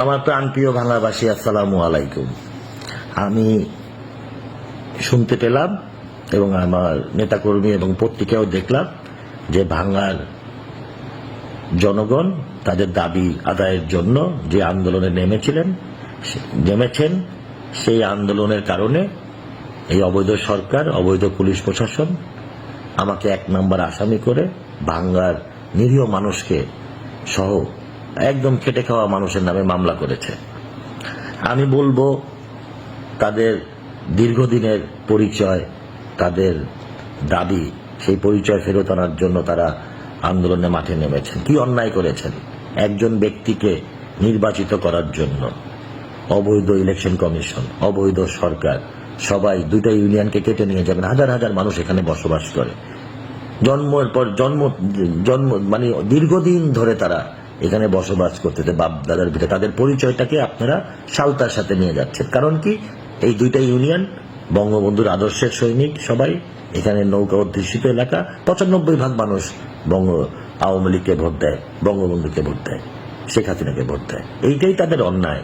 আমার প্রাণপ্রিয় বাংলাবাসী, আসসালামু আলাইকুম। আমি শুনতে পেলাম এবং আমার নেতাকর্মী এবং পত্রিকাও দেখলাম যে ভাঙ্গার জনগণ তাদের দাবি আদায়ের জন্য যে আন্দোলনে নেমেছেন সেই আন্দোলনের কারণে এই অবৈধ সরকার, অবৈধ পুলিশ প্রশাসন আমাকে 1 নম্বর আসামি করে ভাঙ্গার নিরীহ মানুষকে সহ একদম খেটে খাওয়া মানুষের নামে মামলা করেছে। আমি বলবো তাদের দীর্ঘদিনের পরিচয়, তাদের দাবি, সেই পরিচয় ফেরত আনার জন্য তারা আন্দোলনে মাঠে নেমেছেন। কি অন্যায় করেছেন? একজন ব্যক্তিকে নির্বাচিত করার জন্য অবৈধ ইলেকশন কমিশন, অবৈধ সরকার, সবাই 2টা ইউনিয়নকে কেটে নিয়ে যাবেন। হাজার হাজার মানুষ এখানে বসবাস করে, জন্মের পর জন্ম মানে দীর্ঘদিন ধরে তারা এখানে বসবাস করতেছে বাপ দাদার ভিতরে। তাদের পরিচয়টাকে আপনারা সালতার সাথে নিয়ে যাচ্ছেন। কারণ কি? এই 2টা ইউনিয়ন বঙ্গবন্ধুর আদর্শের সৈনিক, সবাই এখানে নৌকা অধ্যুষিত এলাকা। 95% মানুষ আওয়ামী লীগকে ভোট দেয়, বঙ্গবন্ধুকে ভোট দেয়, শেখ হাসিনাকে ভোট দেয়। এইটাই তাদের অন্যায়।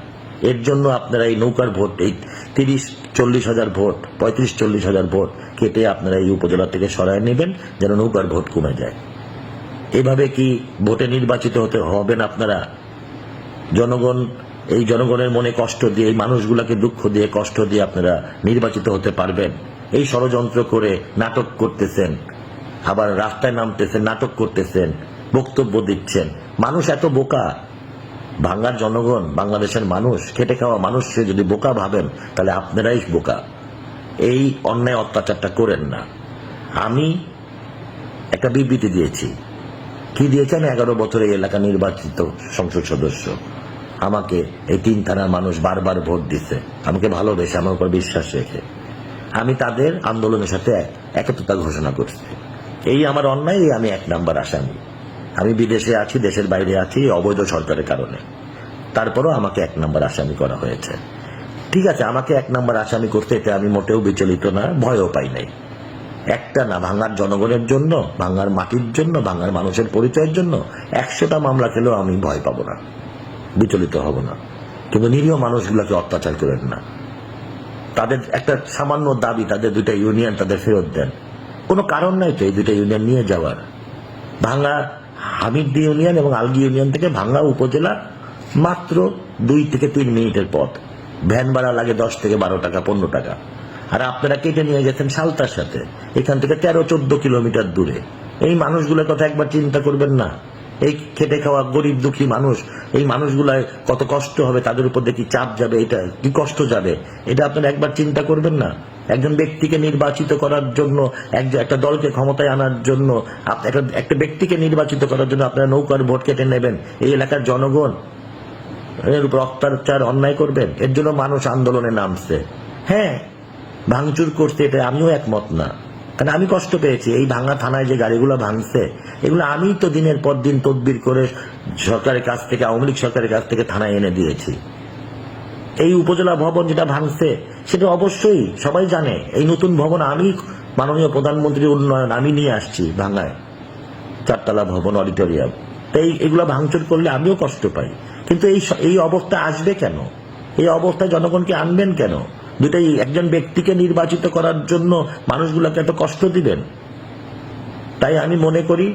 এর জন্য আপনারা এই নৌকার ভোট, এই 30-40 হাজার ভোট, 35-40 হাজার ভোট কেটে আপনারা এই উপজেলা থেকে সরায় নেবেন যেন নৌকার ভোট কমে যায়। এভাবে কি ভোটে নির্বাচিত হতে হবেন আপনারা? এই জনগণের মনে কষ্ট দিয়ে, এই মানুষগুলোকে দুঃখ দিয়ে, কষ্ট দিয়ে আপনারা নির্বাচিত হতে পারবেন? এই ষড়যন্ত্র করে নাটক করতেছেন, আবার রাস্তায় নামতেছেন, নাটক করতেছেন, বক্তব্য দিচ্ছেন। মানুষ এত বোকা? ভাঙ্গার জনগণ, বাংলাদেশের মানুষ, খেটে খাওয়া মানুষকে যদি বোকা ভাবেন তাহলে আপনারাই বোকা। এই অন্যায় অত্যাচারটা করেন না। আমি একটা বিবৃতি দিয়েছি। কি দিয়েছেন? 11 বছর এই এলাকা নির্বাচিত সংসদ সদস্য আমাকে, এই 3 থানার মানুষ বারবার ভোট দিচ্ছে, আমাকে ভালোবেসে, আমার উপর বিশ্বাস রেখে। আমি তাদের আন্দোলনের সাথে একত্রতা ঘোষণা করছি। এই আমার অন্যায়, আমি 1 নম্বর আসামি। আমি বিদেশে আছি, দেশের বাইরে আছি অবৈধ সরকারের কারণে। তারপরও আমাকে 1 নম্বর আসামি করা হয়েছে। ঠিক আছে, আমাকে 1 নম্বর আসামি করতে এতে আমি মোটেও বিচলিত না, ভয়ও পাই নাই। একটা না, ভাঙ্গার জনগণের জন্য, ভাঙ্গার মাটির জন্য, ভাঙ্গার মানুষের পরিচয়ের জন্য 100টা মামলা খেলেও আমি ভয় পাবো না, বিচলিত হব না। কিন্তু নিরীহ মানুষগুলোকে অত্যাচার করেন না। তাদের একটা সামান্য দাবি, তাদের 2টা ইউনিয়ন তাদের ফেরত দেন। কোনো কারণ নাই তো এই 2টা ইউনিয়ন নিয়ে যাওয়ার। ভাঙ্গা হামিদদি ইউনিয়ন এবং আলগি ইউনিয়ন থেকে ভাঙ্গা উপজেলা মাত্র 2 থেকে 3 মিনিটের পথ। ভ্যান ভাড়া লাগে 10 থেকে 12 টাকা, 15 টাকা। আর আপনারা কেটে নিয়ে গেছেন সালতার সাথে, এখান থেকে 13-14 কিলোমিটার দূরে। এই মানুষগুলোর কথা একবার চিন্তা করবেন না? এই খেটে খাওয়া গরিব দুঃখী মানুষ, এই মানুষগুলায় কত কষ্ট হবে, তাদের উপর দেখি চাপ যাবে, এটা কি কষ্ট যাবে, এটা আপনারা একবার চিন্তা করবেন না? একজন ব্যক্তিকে নির্বাচিত করার জন্য, একটা দলকে ক্ষমতায় আনার জন্য, একটা ব্যক্তিকে নির্বাচিত করার জন্য আপনারা নৌকার ভোট কেটে নেবেন, এই এলাকার জনগণ এর উপর অত্যাচার, অন্যায় করবেন? এর জন্য মানুষ আন্দোলনে নামছে। হ্যাঁ, ভাঙচুর করছে, এটা আমিও একমত না, কারণ আমি কষ্ট পেয়েছি। এই ভাঙ্গা থানায় যে গাড়িগুলো ভাঙছে, এগুলো আমি তো দিনের পর দিন তদবির করে সরকারের কাছ থেকে, আওয়ামী লীগ সরকারের কাছ থেকে থানায় এনে দিয়েছি। এই উপজেলা ভবন যেটা ভাঙছে সেটা অবশ্যই সবাই জানে। এই নতুন ভবন আমি, মাননীয় প্রধানমন্ত্রীর উন্নয়ন, আমি নিয়ে আসছি ভাঙ্গায়, 4 তলা ভবন, অডিটোরিয়াম। তাই এগুলো ভাঙচুর করলে আমিও কষ্ট পাই। কিন্তু এই অবস্থা আসবে কেন? এই অবস্থায় জনগণকে আনবেন কেন? একজন ব্যক্তিকে নির্বাচিত করার জন্য মানুষগুলোকে এত কষ্ট দিবেন? তাই আমি মনে করি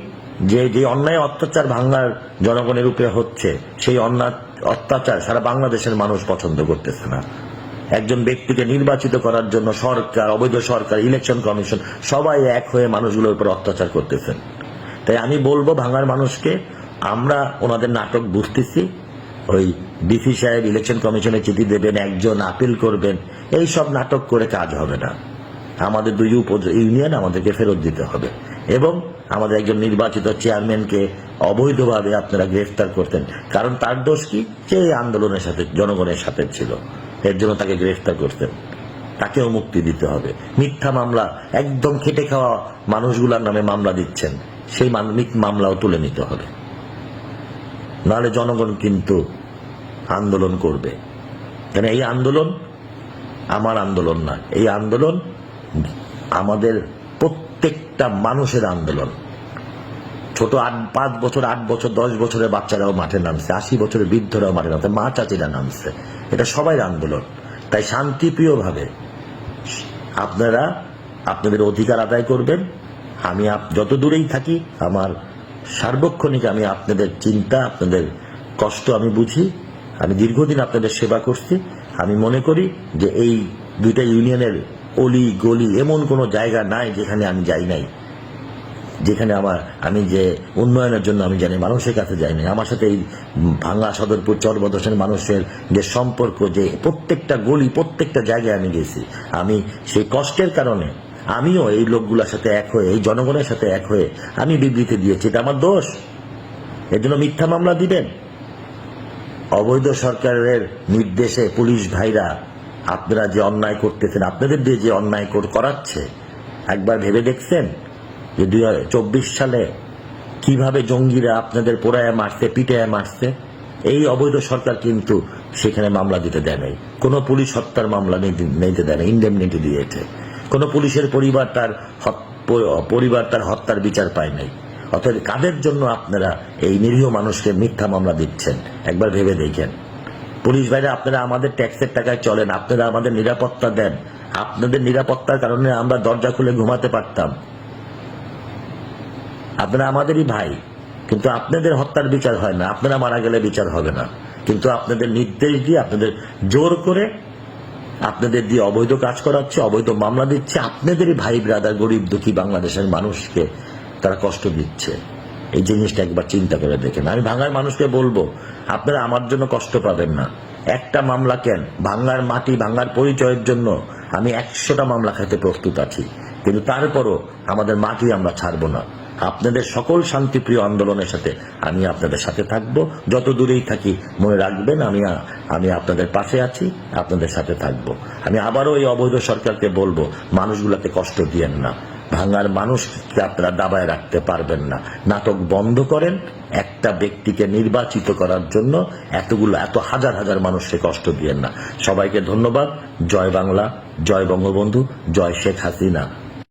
যে অন্যায় অত্যাচার ভাঙ্গার জনগণের উপরে হচ্ছে, সেই অন্যায় অত্যাচার সারা বাংলাদেশের মানুষ পছন্দ করতেছে না। একজন ব্যক্তিকে নির্বাচিত করার জন্য সরকার, অবৈধ সরকার, ইলেকশন কমিশন সবাই এক হয়ে মানুষগুলোর উপর অত্যাচার করতেছেন। তাই আমি বলবো ভাঙ্গার মানুষকে, আমরা ওনাদের নাটক বুঝতেছি। ওই ডিসি সাহেব ইলেকশন কমিশনে চিঠি দেবেন, একজন আপিল করবেন, এই সব নাটক করে কাজ হবে না। আমাদের 2 ইউনিয়ন আমাদেরকে ফেরত দিতে হবে এবং আমাদের একজন নির্বাচিত চেয়ারম্যানকে অবৈধভাবে আপনারা গ্রেফতার করতেন। কারণ তার দোষ কি? যে আন্দোলনের সাথে, জনগণের সাথে ছিল, এর জন্য তাকে গ্রেফতার করতেন। তাকেও মুক্তি দিতে হবে। মিথ্যা মামলা, একদম খেটে খাওয়া মানুষগুলোর নামে মামলা দিচ্ছেন, সেই মামলাও তুলে নিতে হবে। নাহলে জনগণ কিন্তু আন্দোলন করবে। কেন? এই আন্দোলন আমার আন্দোলন না, এই আন্দোলন আমাদের প্রত্যেকটা মানুষের আন্দোলন। ছোট 5 বছর 8 বছর 10 বছরের বাচ্চারাও মাঠে নামছে, 80 বছরের বৃদ্ধরাও মাঠে নামছে, মা চাচিরা নামছে। এটা সবাই আন্দোলন। তাই শান্তিপ্রিয় ভাবে আপনারা আপনাদের অধিকার আদায় করবেন। আমি যত দূরেই থাকি আমার সার্বক্ষণিক আমি আপনাদের চিন্তা, আপনাদের কষ্ট আমি বুঝি। আমি দীর্ঘদিন আপনাদের সেবা করছি। আমি মনে করি যে এই দুইটা ইউনিয়নের অলি গলি এমন কোনো জায়গা নাই যেখানে আমি যাই নাই, যেখানে আমি যে উন্নয়নের জন্য আমি জানি মানুষের কাছে যাই নাই। আমার সাথে এই ভাঙ্গা সদরপুর চরবদশের মানুষের যে সম্পর্ক, যে প্রত্যেকটা গলি প্রত্যেকটা জায়গায় আমি গেছি। আমি সেই কষ্টের কারণে আমিও এই লোকগুলোর সাথে এক হয়ে, এই জনগণের সাথে এক হয়ে আমি বিবৃতি দিয়েছি। এটা আমার দোষ? এর জন্য মিথ্যা মামলা দিবেন? অবৈধ সরকারের নির্দেশে পুলিশ ভাইরা আপনারা যে অন্যায় করতেছেন, আপনাদের দিয়ে যে অন্যায় করাচ্ছে, একবার ভেবে দেখছেন যে 2024 সালে কিভাবে জঙ্গিরা আপনাদের পোড়ায় মারছে, পিটায় মারছে? এই অবৈধ সরকার কিন্তু সেখানে মামলা দিতে দেয় নাই, কোনো পুলিশ হত্যার মামলা নিতে দেয় না, ইন্ডেমনিটি দিয়েছে। কোনো পুলিশের পরিবার তার হত্যার বিচার পায় নাই। অতএব কাদের জন্য আপনারা এই নিরীহ মানুষকে মিথ্যা মামলা দিচ্ছেন? একবার ভেবে দেখেন। পুলিশ ভাইরা, আপনারা আমাদের ট্যাক্সের টাকায় চলেন, আপনারা আমাদের নিরাপত্তা দেন। আপনাদের নিরাপত্তার কারণে আমরা দরজা খুলে ঘুমাতে পারতাম। আপনারা আমাদেরই ভাই, কিন্তু আপনাদের হত্যার বিচার হয় না, আপনারা মারা গেলে বিচার হবে না। কিন্তু আপনাদের নির্দেশ দিয়ে, আপনাদের জোর করে, আপনাদের দিয়ে অবৈধ কাজ করাচ্ছে, অবৈধ মামলা দিচ্ছে। আপনাদেরই ভাই ব্রাদার গরিব দুঃখী বাংলাদেশের মানুষকে তারা কষ্ট দিচ্ছে। এই জিনিসটা একবার চিন্তা করে দেখেন। আমি ভাঙ্গার মানুষকে বলবো, আপনারা আমার জন্য কষ্ট পাবেন না। একটা মামলা কেন, ভাঙ্গার মাটি, ভাঙ্গার পরিচয়ের জন্য আমি 100টা মামলা খাইতে প্রস্তুত আছি, কিন্তু তারপরও আমাদের মাটি আমরা ছাড়বো না। আপনাদের সকল শান্তিপ্রিয় আন্দোলনের সাথে আমি আপনাদের সাথে থাকব। যত দূরেই থাকি মনে রাখবেন আমি আপনাদের পাশে আছি, আপনাদের সাথে থাকব। আমি আবারও এই অবৈধ সরকারকে বলবো, মানুষগুলোকে কষ্ট দিয়েন না। ভাঙ্গার মানুষকে আপনারা দাবায় রাখতে পারবেন না। নাটক বন্ধ করেন। একটা ব্যক্তিকে নির্বাচিত করার জন্য এত হাজার হাজার মানুষকে কষ্ট দিয়েন না। সবাইকে ধন্যবাদ। জয় বাংলা, জয় বঙ্গবন্ধু, জয় শেখ হাসিনা।